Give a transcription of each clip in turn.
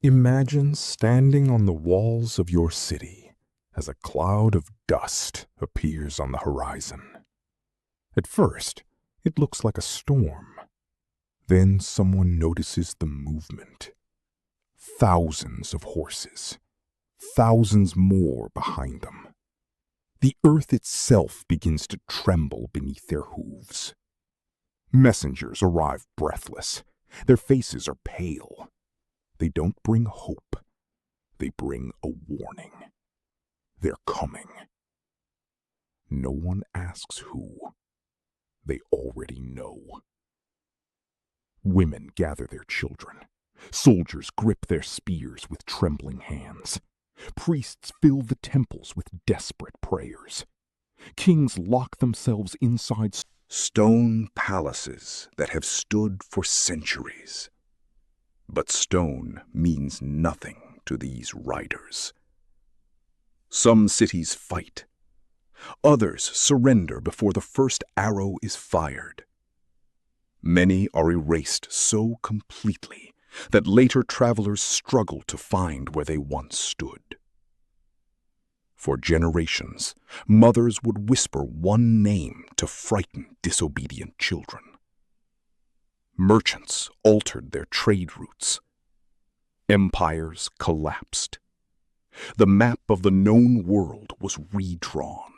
Imagine standing on the walls of your city as a cloud of dust appears on the horizon. At first, it looks like a storm. Then someone notices the movement. Thousands of horses, thousands more behind them. The earth itself begins to tremble beneath their hooves. Messengers arrive breathless. Their faces are pale. They don't bring hope. They bring a warning. They're coming. No one asks who. They already know. Women gather their children. Soldiers grip their spears with trembling hands. Priests fill the temples with desperate prayers. Kings lock themselves inside stone palaces that have stood for centuries. But stone means nothing to these riders. Some cities fight. Others surrender before the first arrow is fired. Many are erased so completely that later travelers struggle to find where they once stood. For generations, mothers would whisper one name to frighten disobedient children. Merchants altered their trade routes. Empires collapsed. The map of the known world was redrawn.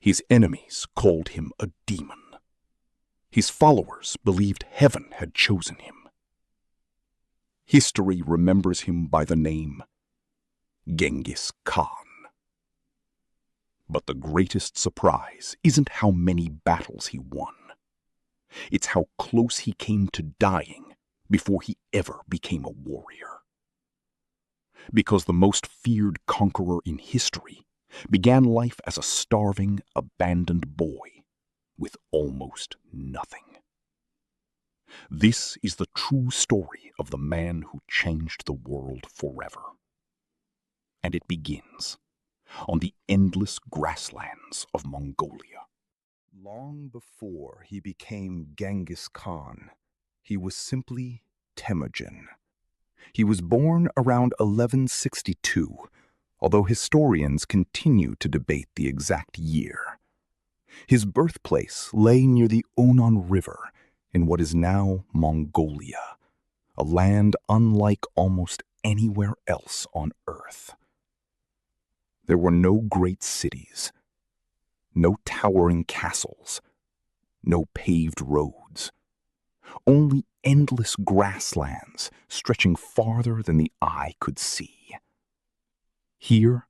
His enemies called him a demon. His followers believed heaven had chosen him. History remembers him by the name Genghis Khan. But the greatest surprise isn't how many battles he won. It's how close he came to dying before he ever became a warrior. Because the most feared conqueror in history began life as a starving, abandoned boy with almost nothing. This is the true story of the man who changed the world forever. And it begins on the endless grasslands of Mongolia. Long before he became Genghis Khan, he was simply Temujin. He was born around 1162, although historians continue to debate the exact year. His birthplace lay near the Onon River in what is now Mongolia, a land unlike almost anywhere else on Earth. There were no great cities, no towering castles, no paved roads, only endless grasslands stretching farther than the eye could see. Here,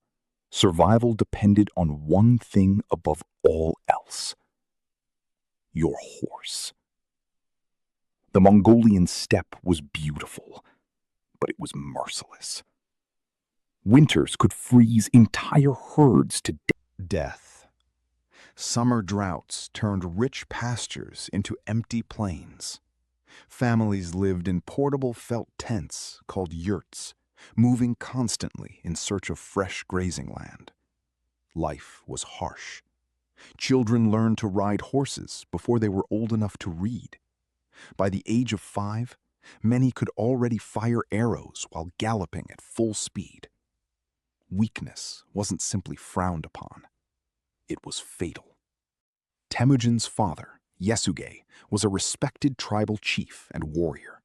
survival depended on one thing above all else: your horse. The Mongolian steppe was beautiful, but it was merciless. Winters could freeze entire herds to death. Summer droughts turned rich pastures into empty plains. Families lived in portable felt tents called yurts, moving constantly in search of fresh grazing land. Life was harsh. Children learned to ride horses before they were old enough to read. By the age of 5, many could already fire arrows while galloping at full speed. Weakness wasn't simply frowned upon. It was fatal. Temujin's father, Yasuge, was a respected tribal chief and warrior.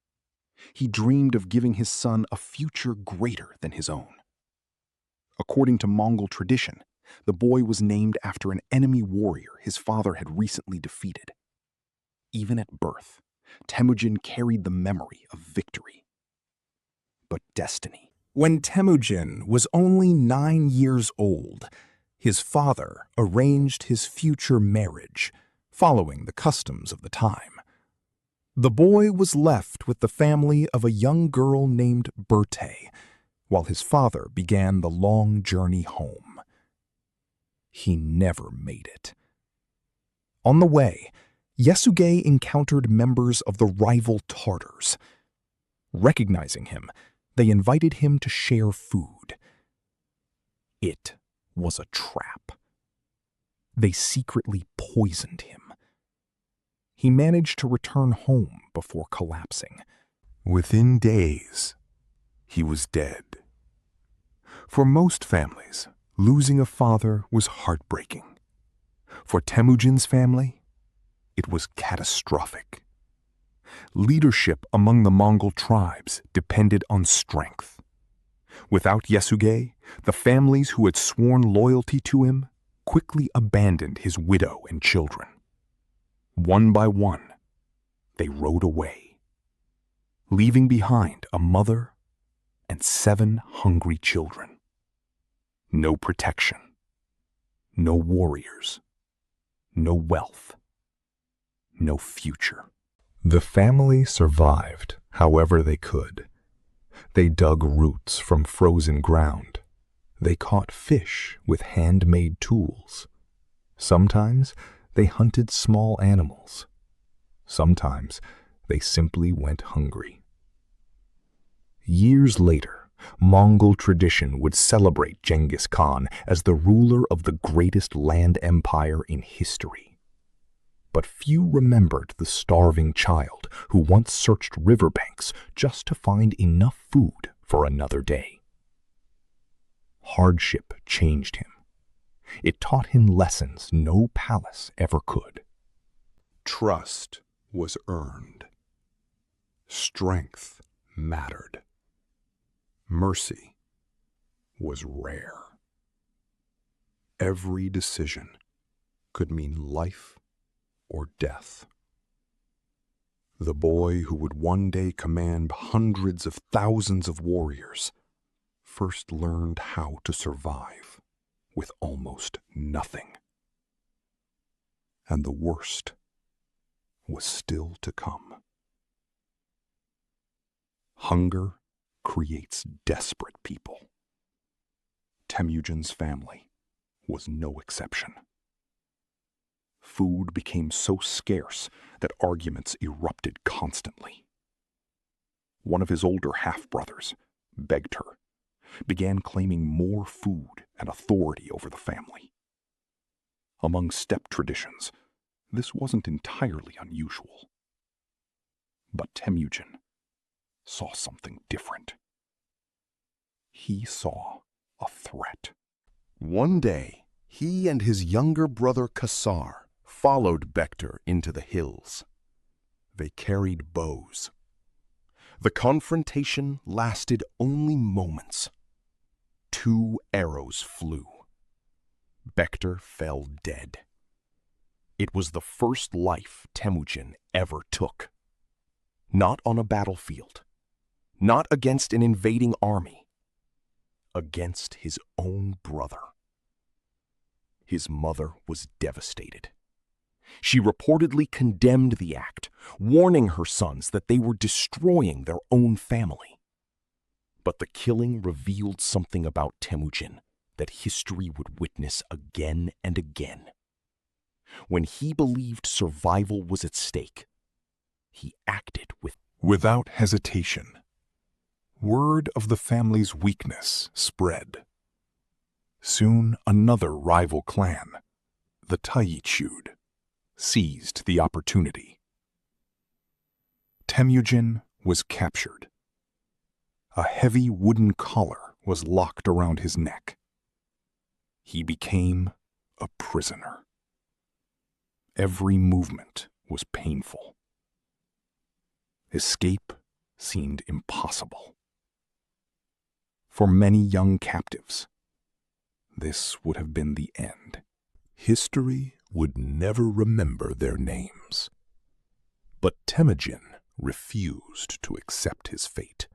He dreamed of giving his son a future greater than his own. According to Mongol tradition, the boy was named after an enemy warrior his father had recently defeated. Even at birth, Temujin carried the memory of victory. But destiny. When Temujin was only 9 years old, his father arranged his future marriage, following the customs of the time. The boy was left with the family of a young girl named Berthe, while his father began the long journey home. He never made it. On the way, Yasuge encountered members of the rival Tartars. Recognizing him, they invited him to share food. It was a trap. They secretly poisoned him. He managed to return home before collapsing. Within days, he was dead. For most families, losing a father was heartbreaking. For Temujin's family, it was catastrophic. Leadership among the Mongol tribes depended on strength. Without Yasuge, the families who had sworn loyalty to him quickly abandoned his widow and children. One by one, they rode away, leaving behind a mother and 7 hungry children. No protection, no warriors, no wealth, no future. The family survived however they could. They dug roots from frozen ground. They caught fish with handmade tools. Sometimes they hunted small animals. Sometimes they simply went hungry. Years later, Mongol tradition would celebrate Genghis Khan as the ruler of the greatest land empire in history. But few remembered the starving child who once searched riverbanks just to find enough food for another day. Hardship changed him. It taught him lessons no palace ever could. Trust was earned. Strength mattered. Mercy was rare. Every decision could mean life or death. The boy who would one day command hundreds of thousands of warriors first learned how to survive with almost nothing. And the worst was still to come. Hunger creates desperate people. Temujin's family was no exception. Food became so scarce that arguments erupted constantly. One of his older half-brothers, Begter, began claiming more food and authority over the family. Among steppe traditions, this wasn't entirely unusual. But Temujin saw something different. He saw a threat. One day, he and his younger brother Kassar followed Begter into the hills. They carried bows. The confrontation lasted only moments. 2 arrows flew. Begter fell dead. It was the first life Temujin ever took. Not on a battlefield, not against an invading army, against his own brother. His mother was devastated. She reportedly condemned the act, warning her sons that they were destroying their own family. But the killing revealed something about Temujin that history would witness again and again. When he believed survival was at stake, he acted without hesitation. Word of the family's weakness spread. Soon another rival clan, the Taichud, seized the opportunity. Temujin was captured. A heavy wooden collar was locked around his neck. He became a prisoner. Every movement was painful. Escape seemed impossible. For many young captives, this would have been the end. History would never remember their names. But Temujin refused to accept his fate.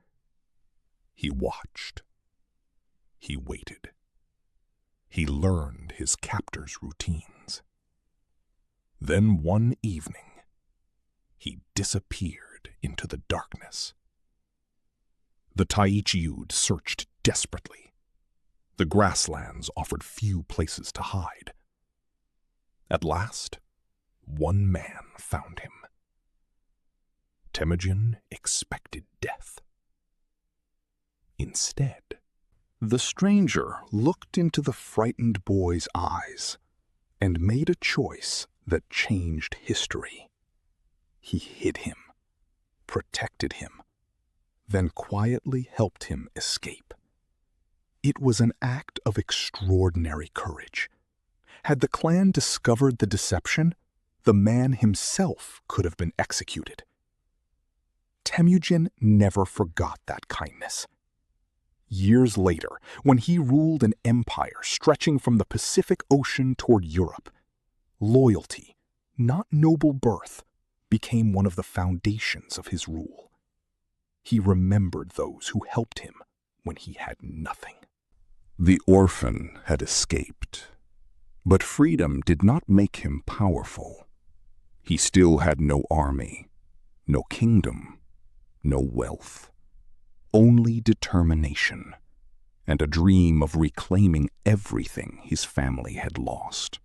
He watched. He waited. He learned his captors' routines. Then one evening, he disappeared into the darkness. The Taichud searched desperately. The grasslands offered few places to hide. At last, one man found him. Temujin expected death. Instead, the stranger looked into the frightened boy's eyes and made a choice that changed history. He hid him, protected him, then quietly helped him escape. It was an act of extraordinary courage. Had the clan discovered the deception, the man himself could have been executed. Temujin never forgot that kindness. Years later, when he ruled an empire stretching from the Pacific Ocean toward Europe, loyalty, not noble birth, became one of the foundations of his rule. He remembered those who helped him when he had nothing. The orphan had escaped, but freedom did not make him powerful. He still had no army, no kingdom, no wealth, only determination and a dream of reclaiming everything his family had lost.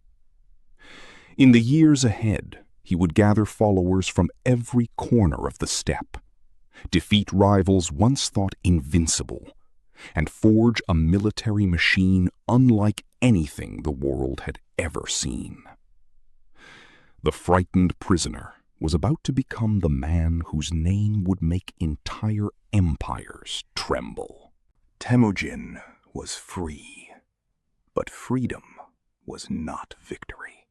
In the years ahead, he would gather followers from every corner of the steppe, defeat rivals once thought invincible, and forge a military machine unlike anything the world had ever seen. The frightened prisoner was about to become the man whose name would make entire empires tremble. Temujin was free, but freedom was not victory.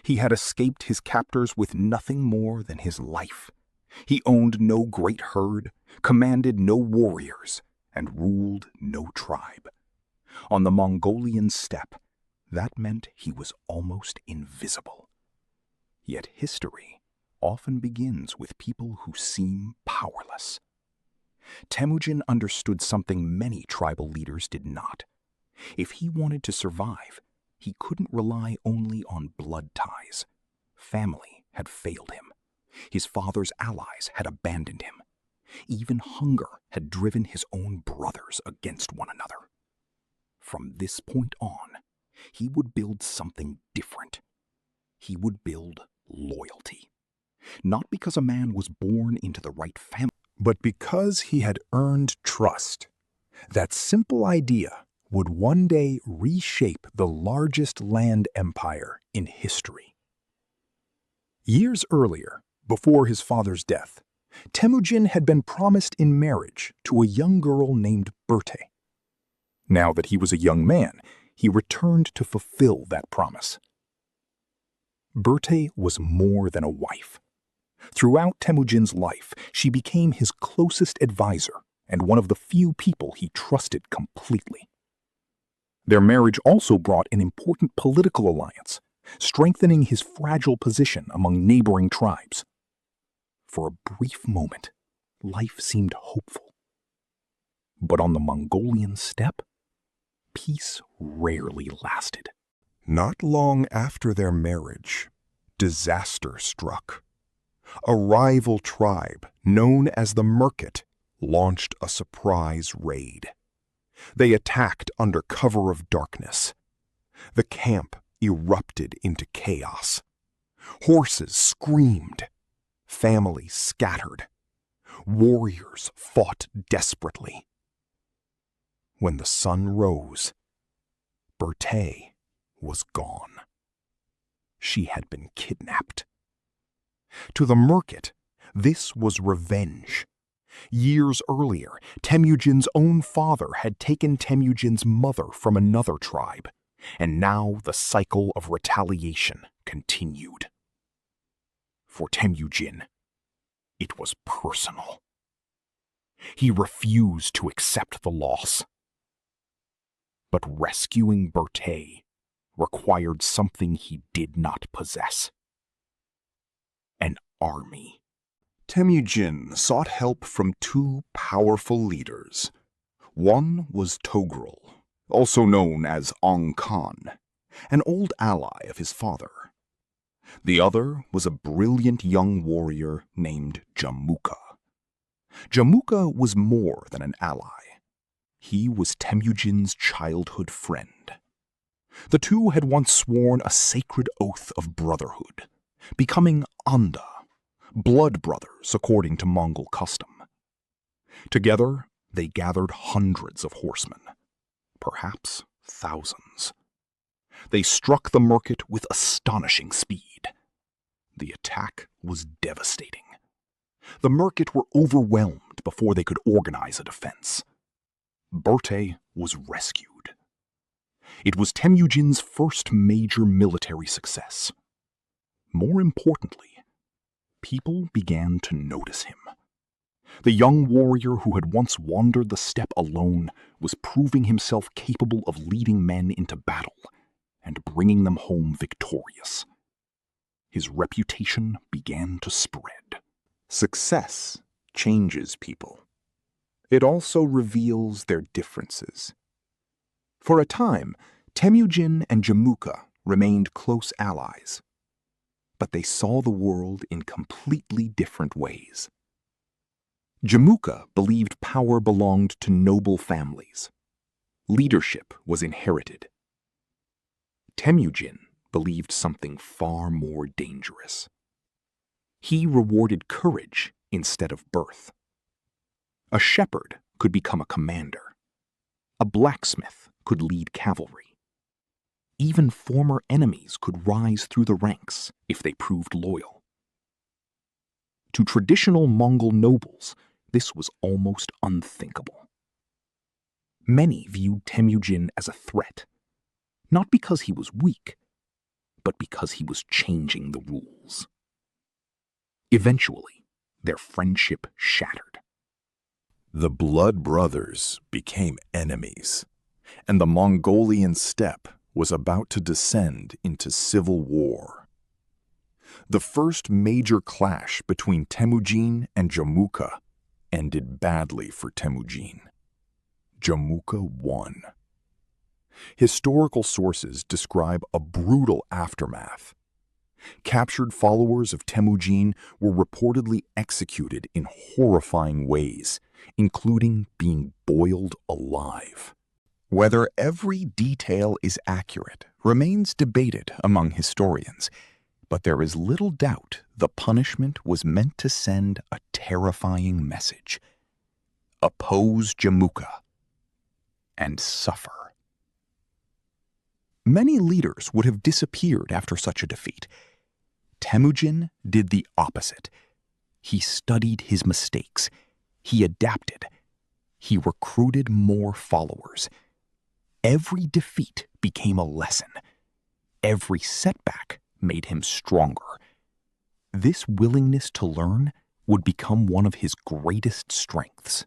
He had escaped his captors with nothing more than his life. He owned no great herd, commanded no warriors, and ruled no tribe. On the Mongolian steppe, that meant he was almost invisible. Yet history often begins with people who seem powerless. Temujin understood something many tribal leaders did not. If he wanted to survive, he couldn't rely only on blood ties. Family had failed him. His father's allies had abandoned him. Even hunger had driven his own brothers against one another. From this point on, he would build something different. He would build loyalty. Not because a man was born into the right family, but because he had earned trust. That simple idea would one day reshape the largest land empire in history. Years earlier, before his father's death, Temujin had been promised in marriage to a young girl named Berthe. Now that he was a young man, he returned to fulfill that promise. Berthe was more than a wife. Throughout Temujin's life, she became his closest advisor and one of the few people he trusted completely. Their marriage also brought an important political alliance, strengthening his fragile position among neighboring tribes. For a brief moment, life seemed hopeful. But on the Mongolian steppe, peace rarely lasted. Not long after their marriage, disaster struck. A rival tribe, known as the Merkit, launched a surprise raid. They attacked under cover of darkness. The camp erupted into chaos. Horses screamed. Families scattered. Warriors fought desperately. When the sun rose, Berthe was gone. She had been kidnapped. To the Merkit, this was revenge. Years earlier, Temujin's own father had taken Temujin's mother from another tribe, and now the cycle of retaliation continued. For Temujin, it was personal. He refused to accept the loss. But rescuing Berthe required something he did not possess: an army. Temujin sought help from two powerful leaders. One was Togrul, also known as Ong Khan, an old ally of his father. The other was a brilliant young warrior named Jamuka. Jamuka was more than an ally. He was Temujin's childhood friend. The two had once sworn a sacred oath of brotherhood, becoming Anda, blood brothers according to Mongol custom. Together, they gathered hundreds of horsemen, perhaps thousands. They struck the Merkit with astonishing speed. The attack was devastating. The Merkit were overwhelmed fight before they could organize a defense. Berthe was rescued. It was Temujin's first major military success. More importantly, people began to notice him. The young warrior who had once wandered the steppe alone was proving himself capable of leading men into battle and bringing them home victorious. His reputation began to spread. Success changes people. It also reveals their differences. For a time, Temujin and Jamuka remained close allies, but they saw the world in completely different ways. Jamuka believed power belonged to noble families. Leadership was inherited. Temujin believed something far more dangerous. He rewarded courage instead of birth. A shepherd could become a commander. A blacksmith could lead cavalry. Even former enemies could rise through the ranks if they proved loyal. To traditional Mongol nobles, this was almost unthinkable. Many viewed Temujin as a threat, not because he was weak, but because he was changing the rules. Eventually, their friendship shattered. The blood brothers became enemies, and the Mongolian steppe was about to descend into civil war. The first major clash between Temujin and Jamuka ended badly for Temujin. Jamuka won. Historical sources describe a brutal aftermath. Captured followers of Temujin were reportedly executed in horrifying ways, including being boiled alive. Whether every detail is accurate remains debated among historians, but there is little doubt the punishment was meant to send a terrifying message. Oppose Jamuka and suffer. Many leaders would have disappeared after such a defeat. Temujin did the opposite. He studied his mistakes. He adapted. He recruited more followers. Every defeat became a lesson. Every setback made him stronger. This willingness to learn would become one of his greatest strengths.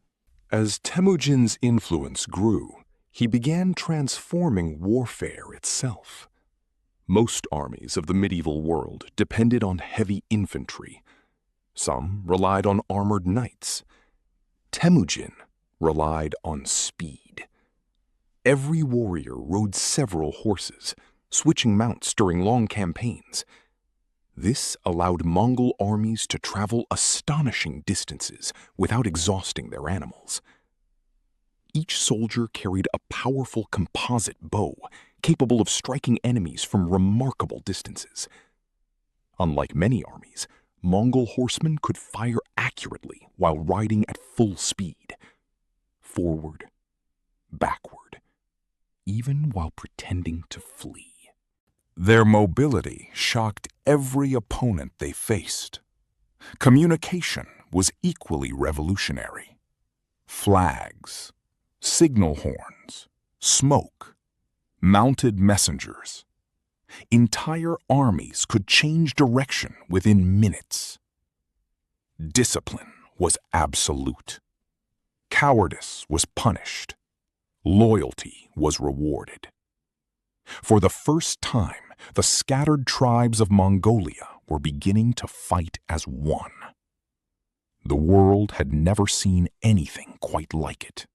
As Temujin's influence grew, he began transforming warfare itself. Most armies of the medieval world depended on heavy infantry. Some relied on armored knights. Temujin relied on speed. Every warrior rode several horses, switching mounts during long campaigns. This allowed Mongol armies to travel astonishing distances without exhausting their animals. Each soldier carried a powerful composite bow, capable of striking enemies from remarkable distances. Unlike many armies, Mongol horsemen could fire accurately while riding at full speed. Forward, backward, even while pretending to flee. Their mobility shocked every opponent they faced. Communication was equally revolutionary. Flags, signal horns, smoke, mounted messengers. Entire armies could change direction within minutes. Discipline was absolute. Cowardice was punished. Loyalty was rewarded. For the first time, the scattered tribes of Mongolia were beginning to fight as one. The world had never seen anything quite like it,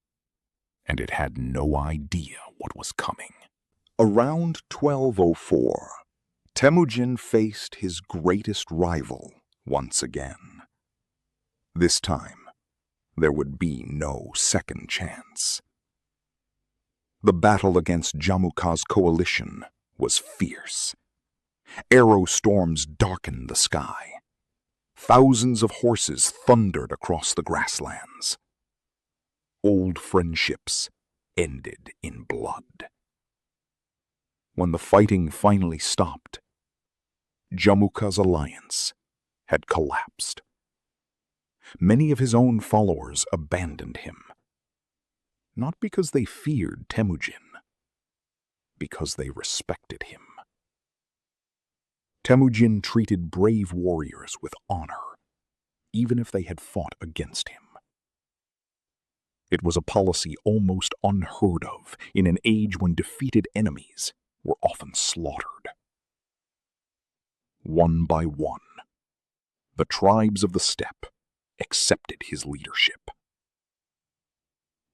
and it had no idea what was coming. Around 1204, Temujin faced his greatest rival once again. This time, there would be no second chance. The battle against Jamuka's coalition was fierce. Arrow storms darkened the sky. Thousands of horses thundered across the grasslands. Old friendships ended in blood. When the fighting finally stopped, Jamuka's alliance had collapsed. Many of his own followers abandoned him. Not because they feared Temujin, because they respected him. Temujin treated brave warriors with honor, even if they had fought against him. It was a policy almost unheard of in an age when defeated enemies were often slaughtered. One by one, the tribes of the steppe accepted his leadership.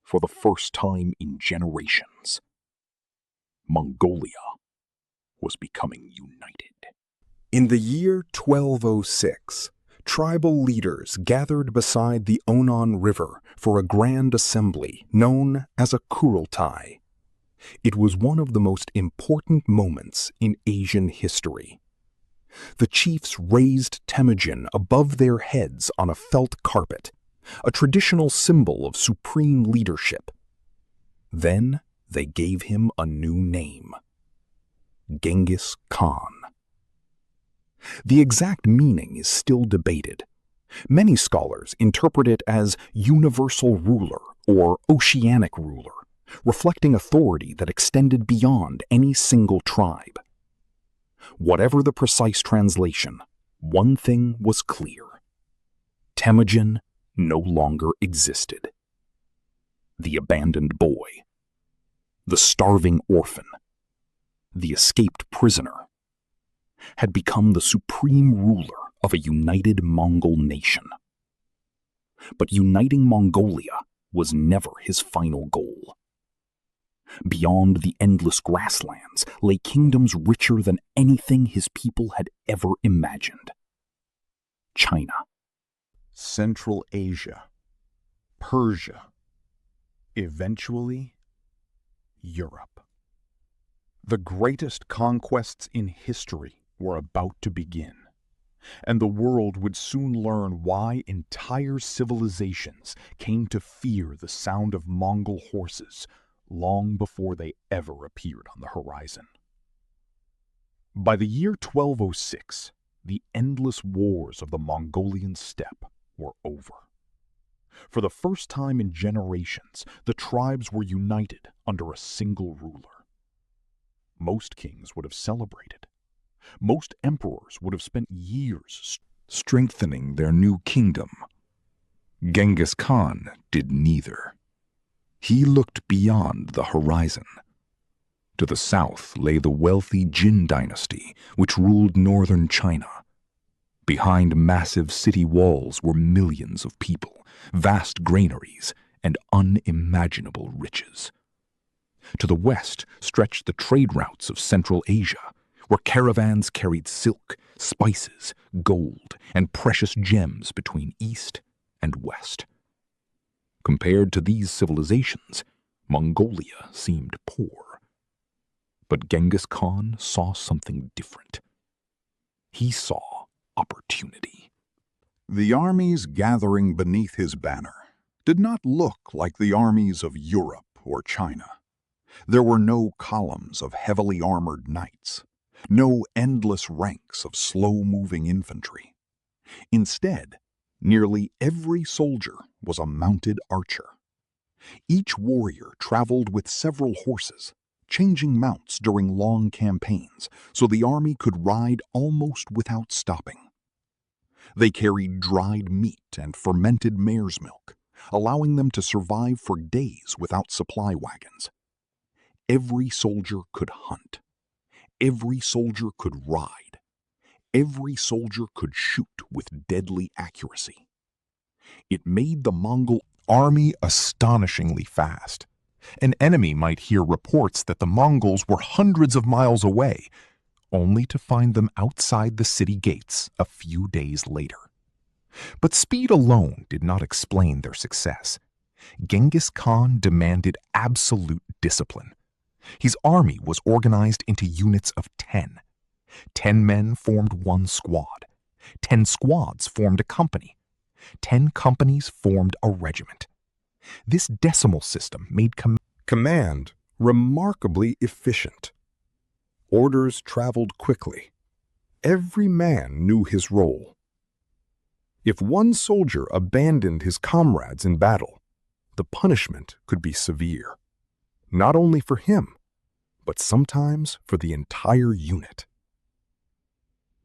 For the first time in generations, Mongolia was becoming united. In the year 1206, tribal leaders gathered beside the Onon River for a grand assembly known as a Kurultai. It was one of the most important moments in Asian history. The chiefs raised Temujin above their heads on a felt carpet, a traditional symbol of supreme leadership. Then they gave him a new name: Genghis Khan. The exact meaning is still debated. Many scholars interpret it as universal ruler or oceanic ruler, reflecting authority that extended beyond any single tribe. Whatever the precise translation, one thing was clear: Temujin no longer existed. The abandoned boy, the starving orphan, the escaped prisoner, had become the supreme ruler of a united Mongol nation. But uniting Mongolia was never his final goal. Beyond the endless grasslands lay kingdoms richer than anything his people had ever imagined. China, Central Asia, Persia, eventually Europe. The greatest conquests in history were about to begin, and the world would soon learn why entire civilizations came to fear the sound of Mongol horses long before they ever appeared on the horizon. By the year 1206, the endless wars of the Mongolian steppe were over. For the first time in generations, the tribes were united under a single ruler. Most kings would have celebrated. Most emperors would have spent years strengthening their new kingdom. Genghis Khan did neither. He looked beyond the horizon. To the south lay the wealthy Jin dynasty, which ruled northern China. Behind massive city walls were millions of people, vast granaries, and unimaginable riches. To the west stretched the trade routes of Central Asia, where caravans carried silk, spices, gold, and precious gems between east and west. Compared to these civilizations, Mongolia seemed poor. But Genghis Khan saw something different. He saw opportunity. The armies gathering beneath his banner did not look like the armies of Europe or China. There were no columns of heavily armored knights, no endless ranks of slow-moving infantry. Instead, nearly every soldier was a mounted archer. Each warrior traveled with several horses, changing mounts during long campaigns so the army could ride almost without stopping. They carried dried meat and fermented mare's milk, allowing them to survive for days without supply wagons. Every soldier could hunt. Every soldier could ride. Every soldier could shoot with deadly accuracy. It made the Mongol army astonishingly fast. An enemy might hear reports that the Mongols were hundreds of miles away, only to find them outside the city gates a few days later. But speed alone did not explain their success. Genghis Khan demanded absolute discipline. His army was organized into units of 10. 10 men formed one squad. 10 squads formed a company. 10 companies formed a regiment. This decimal system made command remarkably efficient. Orders traveled quickly. Every man knew his role. If one soldier abandoned his comrades in battle, the punishment could be severe, not only for him, but sometimes for the entire unit.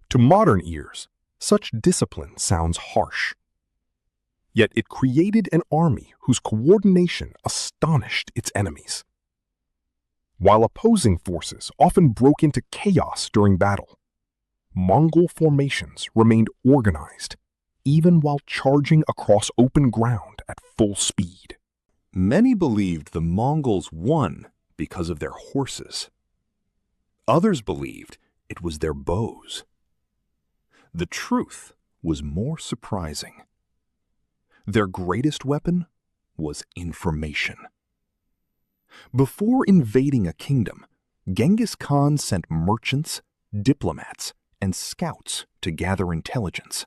To modern ears, such discipline sounds harsh. Yet it created an army whose coordination astonished its enemies. While opposing forces often broke into chaos during battle, Mongol formations remained organized even while charging across open ground at full speed. Many believed the Mongols won because of their horses. Others believed it was their bows. The truth was more surprising. Their greatest weapon was information. Before invading a kingdom, Genghis Khan sent merchants, diplomats, and scouts to gather intelligence.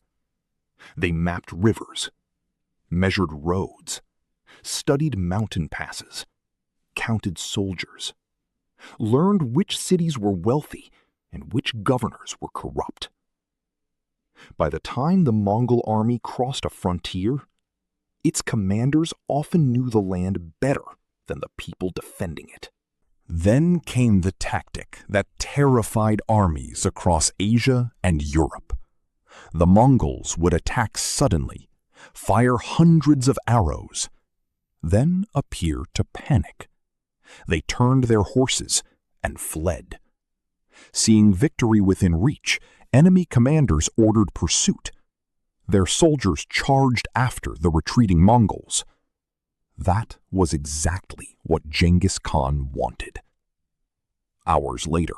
They mapped rivers, measured roads, studied mountain passes, counted soldiers, learned which cities were wealthy and which governors were corrupt. By the time the Mongol army crossed a frontier, its commanders often knew the land better than the people defending it. Then came the tactic that terrified armies across Asia and Europe. The Mongols would attack suddenly, fire hundreds of arrows, then appear to panic. They turned their horses and fled. Seeing victory within reach, enemy commanders ordered pursuit. Their soldiers charged after the retreating Mongols. That was exactly what Genghis Khan wanted. Hours later,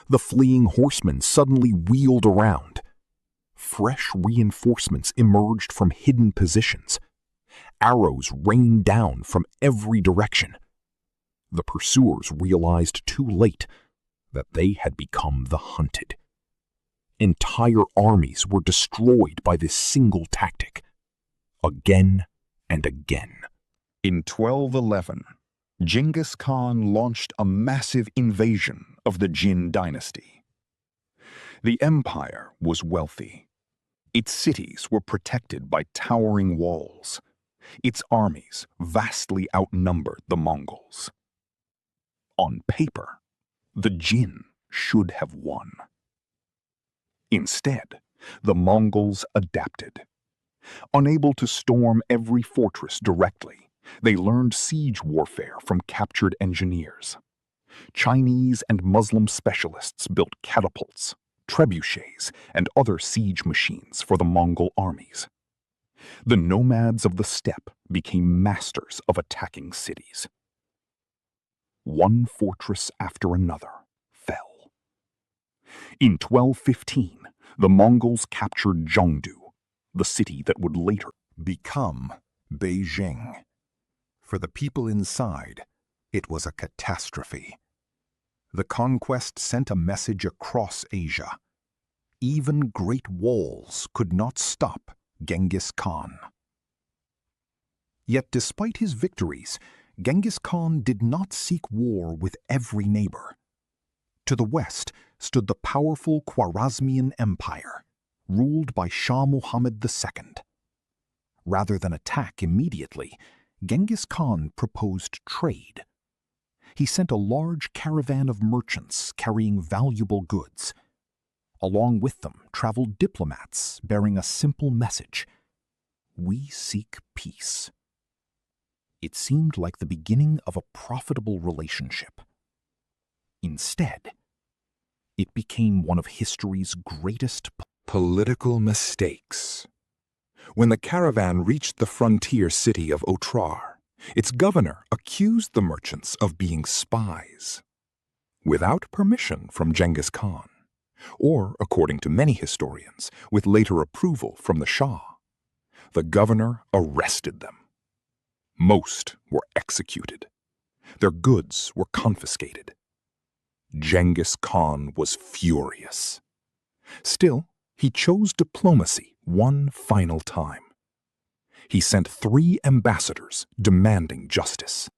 the fleeing horsemen suddenly wheeled around. Fresh reinforcements emerged from hidden positions. Arrows rained down from every direction. The pursuers realized too late that they had become the hunted. Entire armies were destroyed by this single tactic, again and again. In 1211, Genghis Khan launched a massive invasion of the Jin dynasty. The empire was wealthy. Its cities were protected by towering walls. Its armies vastly outnumbered the Mongols. On paper, the Jin should have won. Instead, the Mongols adapted. Unable to storm every fortress directly, they learned siege warfare from captured engineers. Chinese and Muslim specialists built catapults, trebuchets, and other siege machines for the Mongol armies. The nomads of the steppe became masters of attacking cities. One fortress after another fell. In 1215, the Mongols captured Zhengdu, the city that would later become Beijing. For the people inside, it was a catastrophe. The conquest sent a message across Asia. Even great walls could not stop Genghis Khan. Yet despite his victories, Genghis Khan did not seek war with every neighbor. To the west stood the powerful Khwarezmian Empire, ruled by Shah Muhammad II. Rather than attack immediately, Genghis Khan proposed trade. He sent a large caravan of merchants carrying valuable goods. Along with them traveled diplomats bearing a simple message: "We seek peace." It seemed like the beginning of a profitable relationship. Instead, it became one of history's greatest political mistakes. When the caravan reached the frontier city of Otrar, its governor accused the merchants of being spies. Without permission from Genghis Khan, or, according to many historians, with later approval from the Shah, the governor arrested them. Most were executed. Their goods were confiscated. Genghis Khan was furious. Still, he chose diplomacy one final time. He sent 3 ambassadors demanding justice.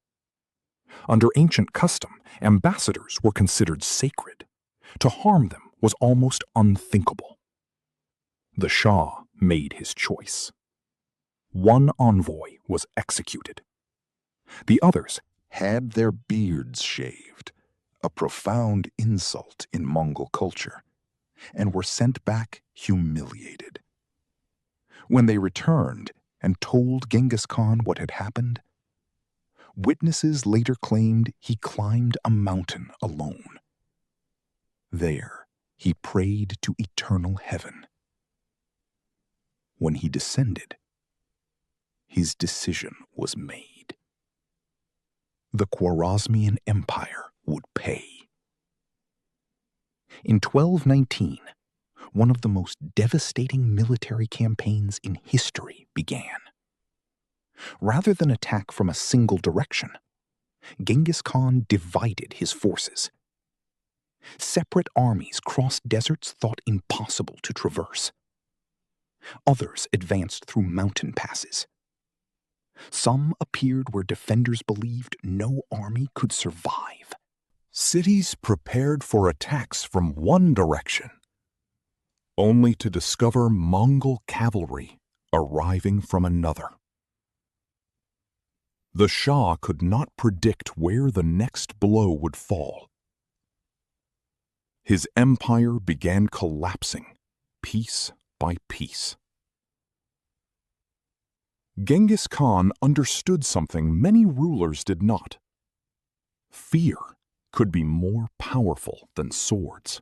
Under ancient custom, ambassadors were considered sacred. To harm them was almost unthinkable. The Shah made his choice. One envoy was executed. The others had their beards shaved, a profound insult in Mongol culture, and were sent back humiliated. When they returned and told Genghis Khan what had happened, witnesses later claimed he climbed a mountain alone. There, he prayed to eternal heaven. When he descended, his decision was made. The Khwarezmian Empire would pay. In 1219, one of the most devastating military campaigns in history began. Rather than attack from a single direction, Genghis Khan divided his forces. Separate armies crossed deserts thought impossible to traverse. Others advanced through mountain passes. Some appeared where defenders believed no army could survive. cities prepared for attacks from one direction, only to discover Mongol cavalry arriving from another. The Shah could not predict where the next blow would fall. His empire began collapsing, piece by piece. Genghis Khan understood something many rulers did not. Fear could be more powerful than swords.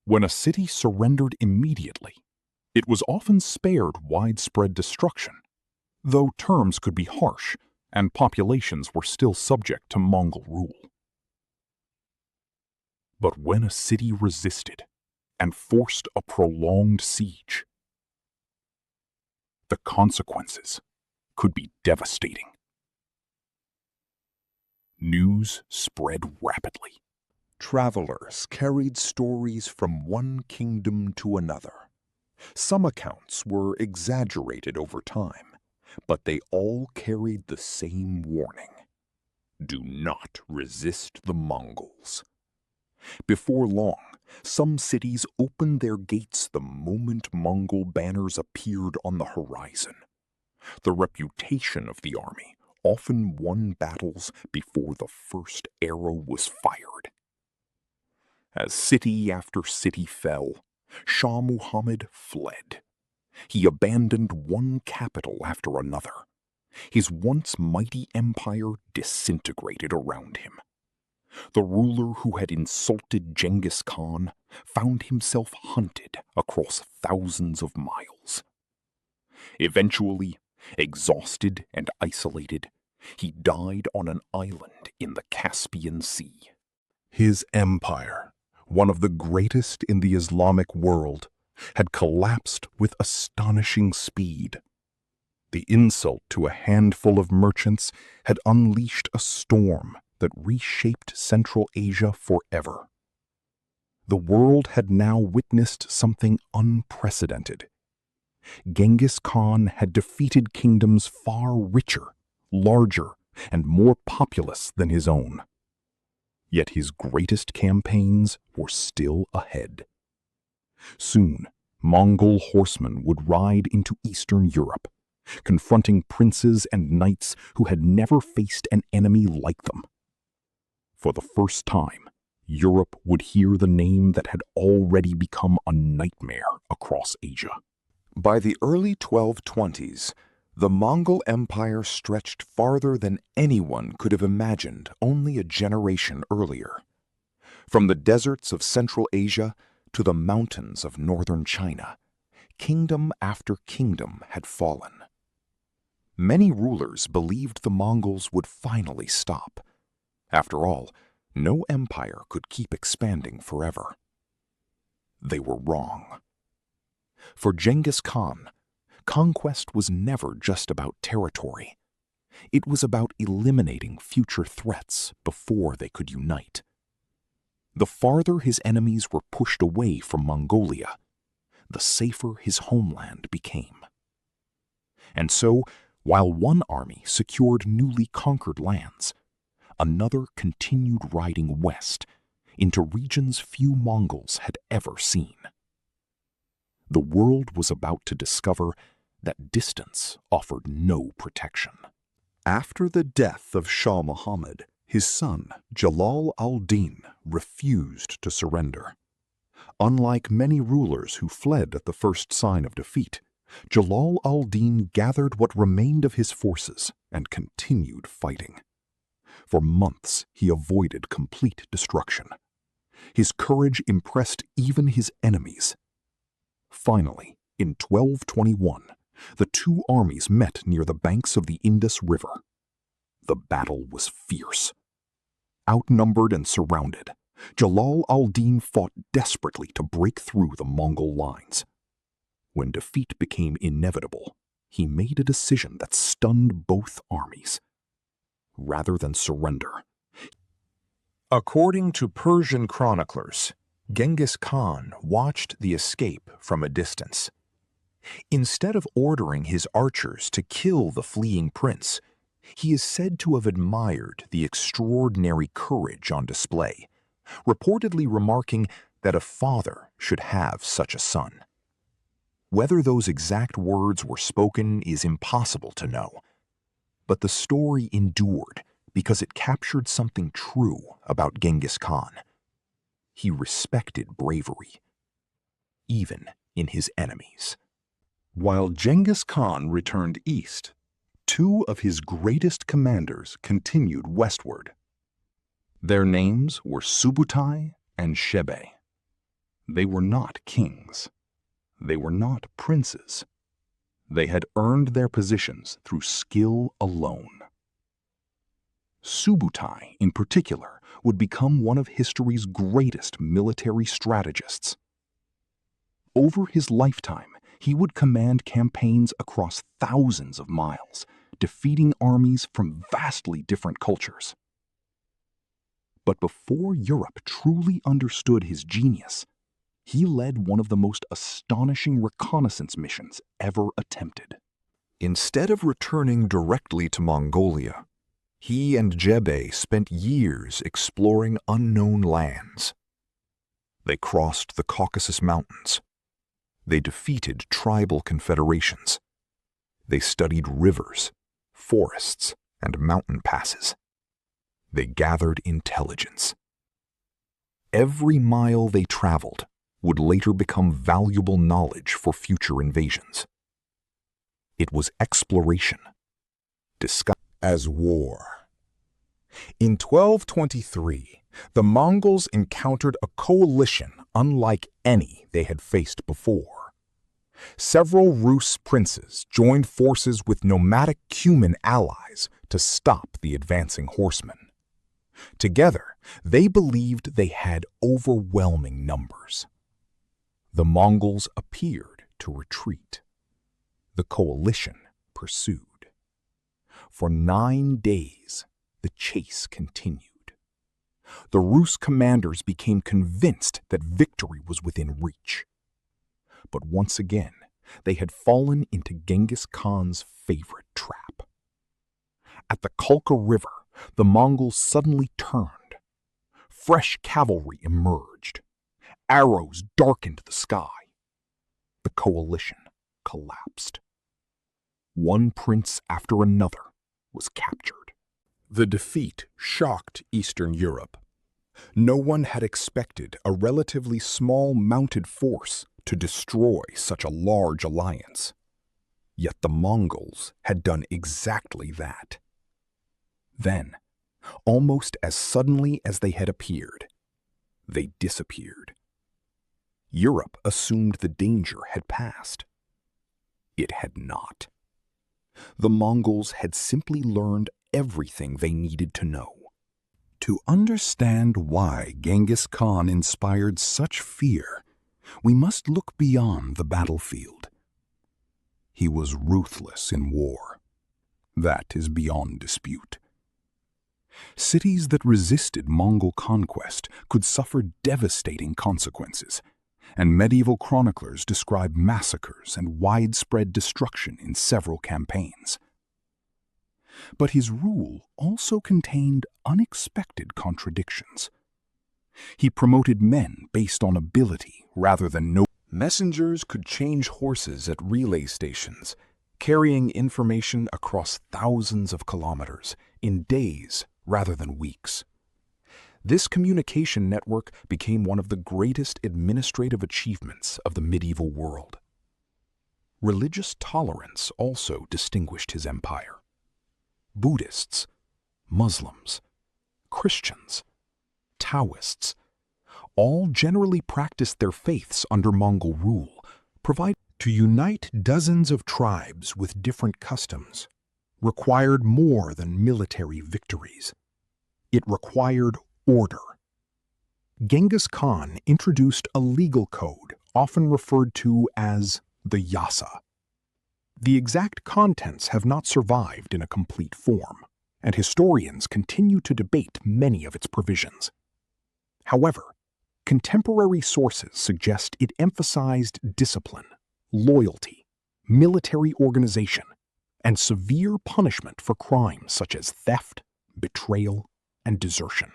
When a city surrendered immediately, it was often spared widespread destruction, though terms could be harsh and populations were still subject to Mongol rule. But when a city resisted and forced a prolonged siege, the consequences could be devastating. News spread rapidly. Travelers carried stories from one kingdom to another. Some accounts were exaggerated over time, but they all carried the same warning: do not resist the Mongols. Before long, some cities opened their gates the moment Mongol banners appeared on the horizon. The reputation of the army often won battles before the first arrow was fired. As city after city fell, Shah Muhammad fled. He abandoned one capital after another. His once mighty empire disintegrated around him. The ruler who had insulted Genghis Khan found himself hunted across thousands of miles. Eventually, exhausted and isolated, he died on an island in the Caspian Sea. His empire, one of the greatest in the Islamic world, had collapsed with astonishing speed. The insult to a handful of merchants had unleashed a storm that reshaped Central Asia forever. The world had now witnessed something unprecedented. Genghis Khan had defeated kingdoms far richer, larger, and more populous than his own. Yet his greatest campaigns were still ahead. Soon, Mongol horsemen would ride into Eastern Europe, confronting princes and knights who had never faced an enemy like them. For the first time, Europe would hear the name that had already become a nightmare across Asia. By the early 1220s, the Mongol Empire stretched farther than anyone could have imagined only a generation earlier. From the deserts of Central Asia to the mountains of northern China, kingdom after kingdom had fallen. Many rulers believed the Mongols would finally stop. After all, no empire could keep expanding forever. They were wrong. For Genghis Khan, conquest was never just about territory. It was about eliminating future threats before they could unite. The farther his enemies were pushed away from Mongolia, the safer his homeland became. And so, while one army secured newly conquered lands, another continued riding west into regions few Mongols had ever seen. The world was about to discover that distance offered no protection. After the death of Shah Muhammad, his son, Jalal al-Din, refused to surrender. Unlike many rulers who fled at the first sign of defeat, Jalal al-Din gathered what remained of his forces and continued fighting. For months, he avoided complete destruction. His courage impressed even his enemies. Finally, in 1221, the two armies met near the banks of the Indus River. The battle was fierce. Outnumbered and surrounded, Jalal al-Din fought desperately to break through the Mongol lines. When defeat became inevitable, he made a decision that stunned both armies. Rather than surrender, According to Persian chroniclers, Genghis Khan watched the escape from a distance. Instead of ordering his archers to kill the fleeing prince, he is said to have admired the extraordinary courage on display, reportedly remarking that a father should have such a son. Whether those exact words were spoken is impossible to know, but the story endured because it captured something true about Genghis Khan. He respected bravery, even in his enemies. While Genghis Khan returned east, two of his greatest commanders continued westward. Their names were Subutai and Shebe. They were not kings. They were not princes. They had earned their positions through skill alone. Subutai, in particular, would become one of history's greatest military strategists. Over his lifetime, he would command campaigns across thousands of miles, defeating armies from vastly different cultures. But before Europe truly understood his genius, he led one of the most astonishing reconnaissance missions ever attempted. Instead of returning directly to Mongolia, he and Jebe spent years exploring unknown lands. They crossed the Caucasus Mountains. They defeated tribal confederations. They studied rivers, forests, and mountain passes. They gathered intelligence. Every mile they traveled would later become valuable knowledge for future invasions. It was exploration, disguised as war. In 1223, the Mongols encountered a coalition unlike any they had faced before. Several Rus princes joined forces with nomadic Cuman allies to stop the advancing horsemen. Together, they believed they had overwhelming numbers. The Mongols appeared to retreat. The coalition pursued. For 9 days, the chase continued. The Rus commanders became convinced that victory was within reach. But once again, they had fallen into Genghis Khan's favorite trap. At the Kalka River, the Mongols suddenly turned. Fresh cavalry emerged. Arrows darkened the sky. The coalition collapsed. One prince after another was captured. The defeat shocked Eastern Europe. No one had expected a relatively small mounted force to destroy such a large alliance. Yet the Mongols had done exactly that. Then, almost as suddenly as they had appeared, they disappeared. Europe assumed the danger had passed. It had not. The Mongols had simply learned everything they needed to know. To understand why Genghis Khan inspired such fear, we must look beyond the battlefield. He was ruthless in war. That is beyond dispute. Cities that resisted Mongol conquest could suffer devastating consequences, and medieval chroniclers describe massacres and widespread destruction in several campaigns. But his rule also contained unexpected contradictions. He promoted men based on ability rather than Messengers could change horses at relay stations, carrying information across thousands of kilometers in days rather than weeks. This communication network became one of the greatest administrative achievements of the medieval world. Religious tolerance also distinguished his empire. Buddhists, Muslims, Christians, Taoists, all generally practiced their faiths under Mongol rule, to unite dozens of tribes with different customs required more than military victories. It required order. Genghis Khan introduced a legal code often referred to as the Yasa. The exact contents have not survived in a complete form, and historians continue to debate many of its provisions. However, contemporary sources suggest it emphasized discipline, loyalty, military organization, and severe punishment for crimes such as theft, betrayal, and desertion.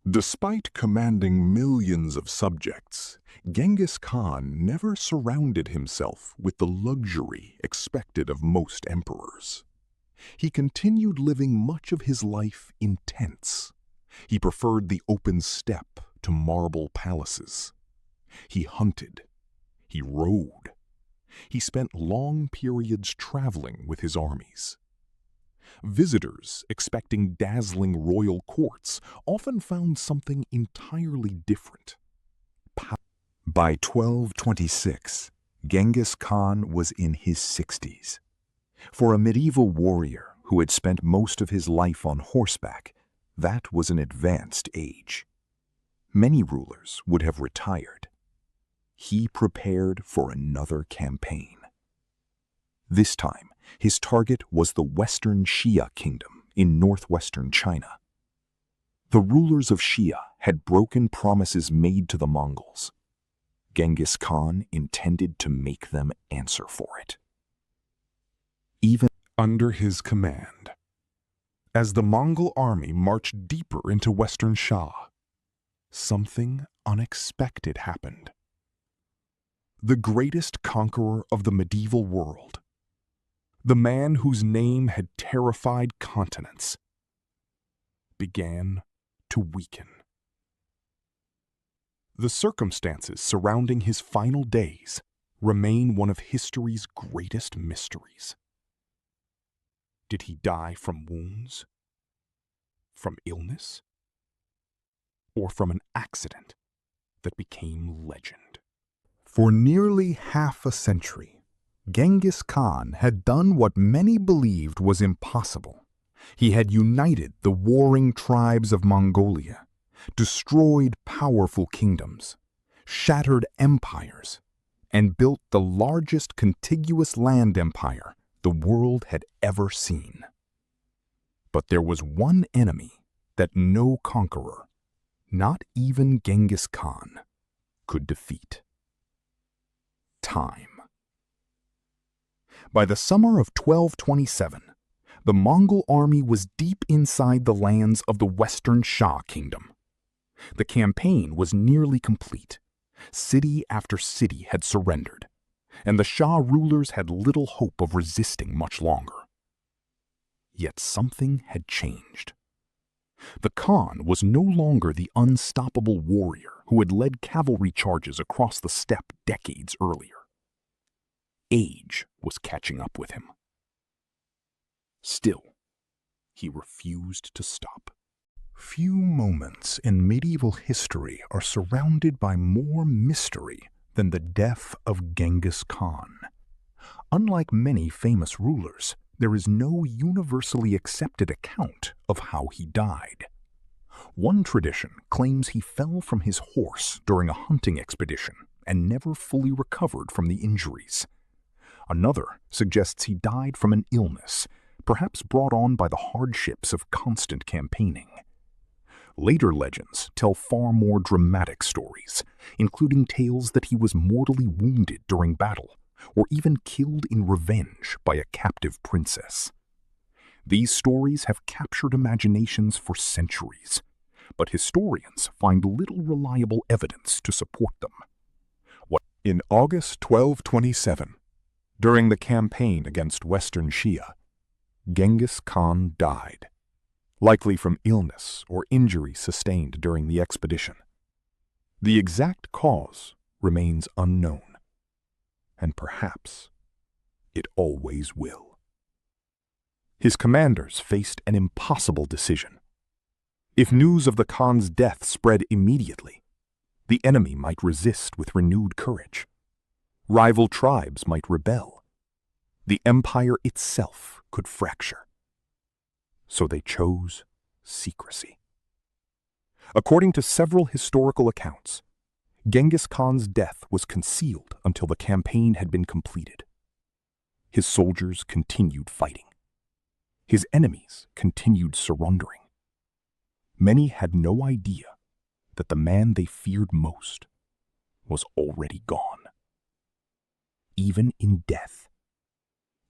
Despite commanding millions of subjects, Genghis Khan never surrounded himself with the luxury expected of most emperors. He continued living much of his life in tents. He preferred the open steppe to marble palaces. He hunted. He rode. He spent long periods traveling with his armies. Visitors expecting dazzling royal courts often found something entirely different. By 1226, Genghis Khan was in his 60s. For a medieval warrior who had spent most of his life on horseback, that was an advanced age. Many rulers would have retired. He prepared for another campaign. This time, his target was the Western Xia Kingdom in northwestern China. The rulers of Xia had broken promises made to the Mongols. Genghis Khan intended to make them answer for it. Even under his command, as the Mongol army marched deeper into western Xia, something unexpected happened. The greatest conqueror of the medieval world, the man whose name had terrified continents, began to weaken. The circumstances surrounding his final days remain one of history's greatest mysteries. Did he die from wounds, from illness, or from an accident that became legend? For nearly half a century, Genghis Khan had done what many believed was impossible. He had united the warring tribes of Mongolia, destroyed powerful kingdoms, shattered empires, and built the largest contiguous land empire the world had ever seen. But there was one enemy that no conqueror, not even Genghis Khan, could defeat: time. By the summer of 1227, the Mongol army was deep inside the lands of the Western Xia Kingdom. The campaign was nearly complete. City after city had surrendered, and the Xia rulers had little hope of resisting much longer. Yet something had changed. The Khan was no longer the unstoppable warrior who had led cavalry charges across the steppe decades earlier. Age was catching up with him. Still, he refused to stop. Few moments in medieval history are surrounded by more mystery than the death of Genghis Khan. Unlike many famous rulers, there is no universally accepted account of how he died. One tradition claims he fell from his horse during a hunting expedition and never fully recovered from the injuries. Another suggests he died from an illness, perhaps brought on by the hardships of constant campaigning. Later legends tell far more dramatic stories, including tales that he was mortally wounded during battle, or even killed in revenge by a captive princess. These stories have captured imaginations for centuries, but historians find little reliable evidence to support them. In August 1227, during the campaign against Western Shia, Genghis Khan died, likely from illness or injury sustained during the expedition. The exact cause remains unknown, and perhaps it always will. His commanders faced an impossible decision. If news of the Khan's death spread immediately, the enemy might resist with renewed courage. Rival tribes might rebel. The empire itself could fracture. So they chose secrecy. According to several historical accounts, Genghis Khan's death was concealed until the campaign had been completed. His soldiers continued fighting. His enemies continued surrendering. Many had no idea that the man they feared most was already gone. Even in death,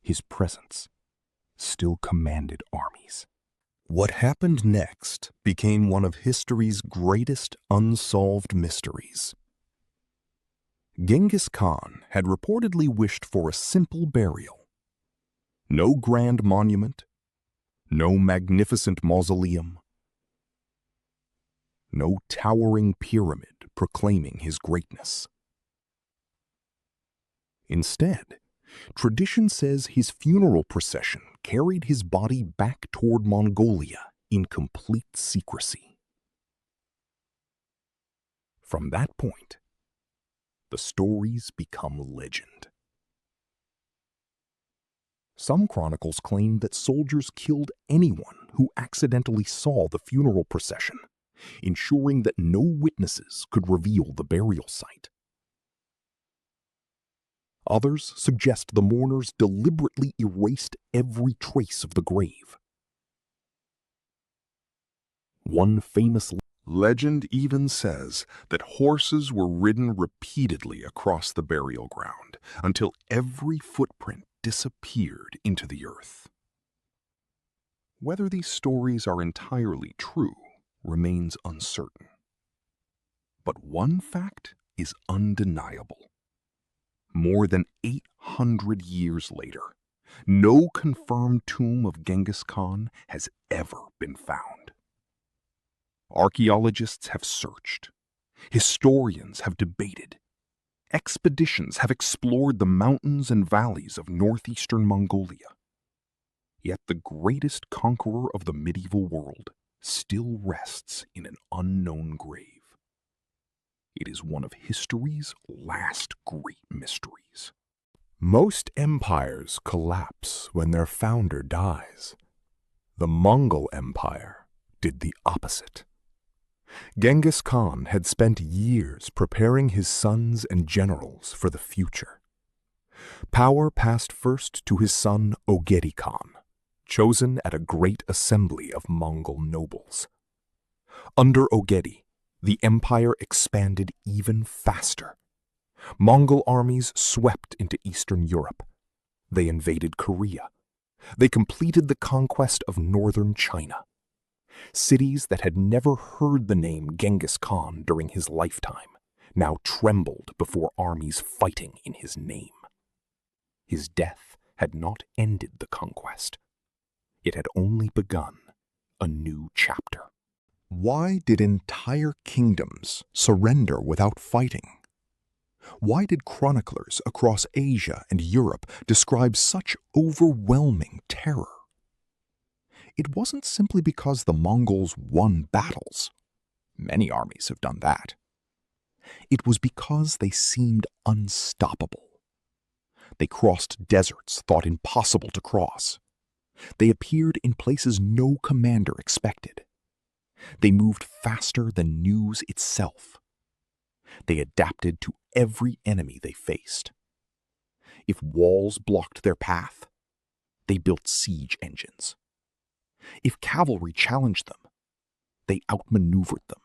his presence still commanded armies. What happened next became one of history's greatest unsolved mysteries. Genghis Khan had reportedly wished for a simple burial. No grand monument, no magnificent mausoleum, no towering pyramid proclaiming his greatness. Instead, tradition says his funeral procession carried his body back toward Mongolia in complete secrecy. From that point, the stories become legend. Some chronicles claim that soldiers killed anyone who accidentally saw the funeral procession, ensuring that no witnesses could reveal the burial site. Others suggest the mourners deliberately erased every trace of the grave. One famous legend even says that horses were ridden repeatedly across the burial ground until every footprint disappeared into the earth. Whether these stories are entirely true remains uncertain. But one fact is undeniable. More than 800 years later, no confirmed tomb of Genghis Khan has ever been found. Archaeologists have searched. Historians have debated. Expeditions have explored the mountains and valleys of northeastern Mongolia. Yet the greatest conqueror of the medieval world still rests in an unknown grave. It is one of history's last great mysteries. Most empires collapse when their founder dies. The Mongol Empire did the opposite. Genghis Khan had spent years preparing his sons and generals for the future. Power passed first to his son Ögedi Khan, chosen at a great assembly of Mongol nobles. Under Ögedi, the empire expanded even faster. Mongol armies swept into Eastern Europe. They invaded Korea. They completed the conquest of northern China. Cities that had never heard the name Genghis Khan during his lifetime now trembled before armies fighting in his name. His death had not ended the conquest. It had only begun a new chapter. Why did entire kingdoms surrender without fighting? Why did chroniclers across Asia and Europe describe such overwhelming terror? It wasn't simply because the Mongols won battles. Many armies have done that. It was because they seemed unstoppable. They crossed deserts thought impossible to cross. They appeared in places no commander expected. They moved faster than news itself. They adapted to every enemy they faced. If walls blocked their path, they built siege engines. If cavalry challenged them, they outmaneuvered them.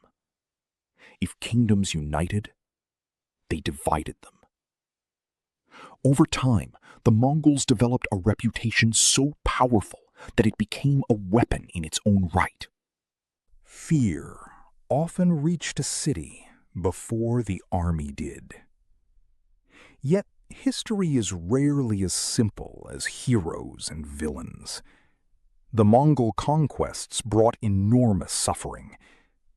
If kingdoms united, they divided them. Over time, the Mongols developed a reputation so powerful that it became a weapon in its own right. Fear often reached a city before the army did. Yet history is rarely as simple as heroes and villains. The Mongol conquests brought enormous suffering.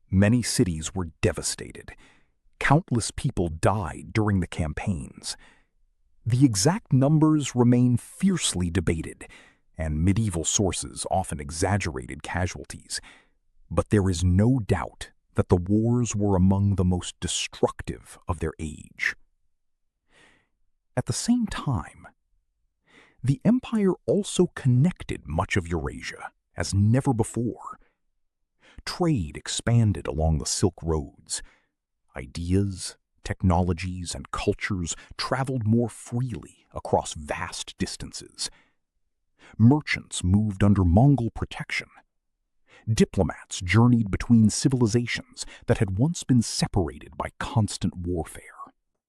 Many cities were devastated. Countless people died during the campaigns. The exact numbers remain fiercely debated, and medieval sources often exaggerated casualties. But there is no doubt that the wars were among the most destructive of their age. At the same time, the empire also connected much of Eurasia as never before. Trade expanded along the Silk Roads. Ideas, technologies, and cultures traveled more freely across vast distances. Merchants moved under Mongol protection. Diplomats journeyed between civilizations that had once been separated by constant warfare.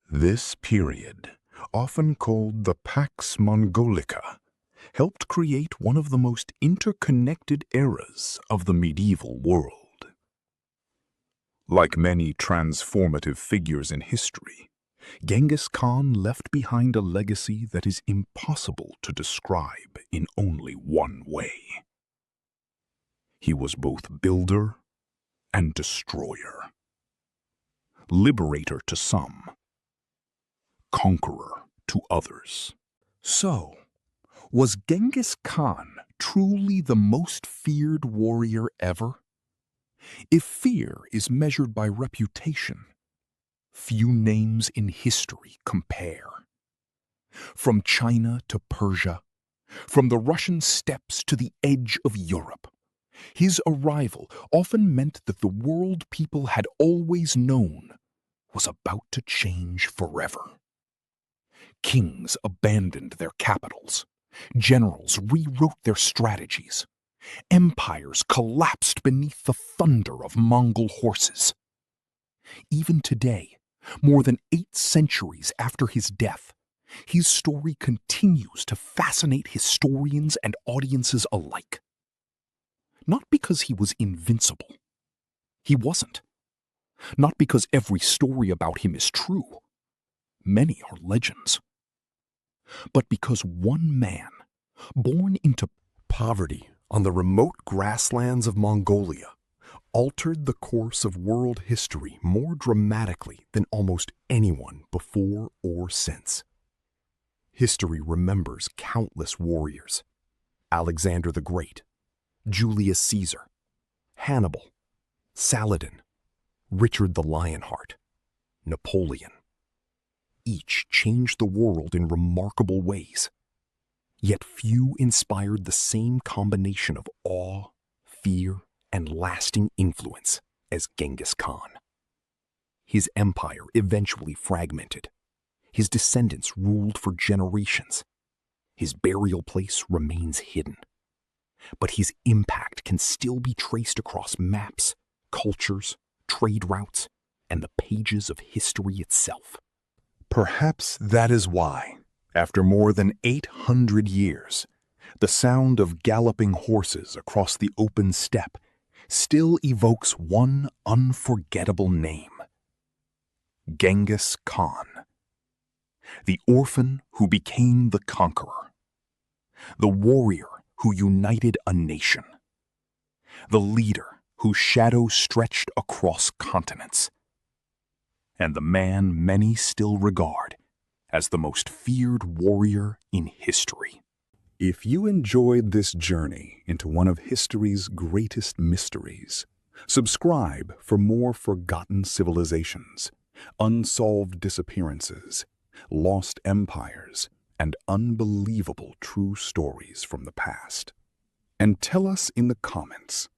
This period, often called the Pax Mongolica, helped create one of the most interconnected eras of the medieval world. Like many transformative figures in history, Genghis Khan left behind a legacy that is impossible to describe in only one way. He was both builder and destroyer, liberator to some, conqueror to others. So, was Genghis Khan truly the most feared warrior ever? If fear is measured by reputation, few names in history compare. From China to Persia, from the Russian steppes to the edge of Europe, his arrival often meant that the world people had always known was about to change forever. Kings abandoned their capitals. Generals rewrote their strategies. Empires collapsed beneath the thunder of Mongol horses. Even today, more than 8 centuries after his death, his story continues to fascinate historians and audiences alike. Not because he was invincible. He wasn't. Not because every story about him is true. Many are legends. But because one man, born into poverty on the remote grasslands of Mongolia, altered the course of world history more dramatically than almost anyone before or since. History remembers countless warriors: Alexander the Great, Julius Caesar, Hannibal, Saladin, Richard the Lionheart, Napoleon. Each changed the world in remarkable ways. Yet few inspired the same combination of awe, fear, and lasting influence as Genghis Khan. His empire eventually fragmented. His descendants ruled for generations. His burial place remains hidden. But his impact can still be traced across maps, cultures, trade routes, and the pages of history itself. Perhaps that is why, after more than 800 years, the sound of galloping horses across the open steppe still evokes one unforgettable name: Genghis Khan. The orphan who became the conqueror. The warrior who united a nation. The leader whose shadow stretched across continents. And the man many still regard as the most feared warrior in history. If you enjoyed this journey into one of history's greatest mysteries, subscribe for more forgotten civilizations, unsolved disappearances, lost empires, and unbelievable true stories from the past. And tell us in the comments,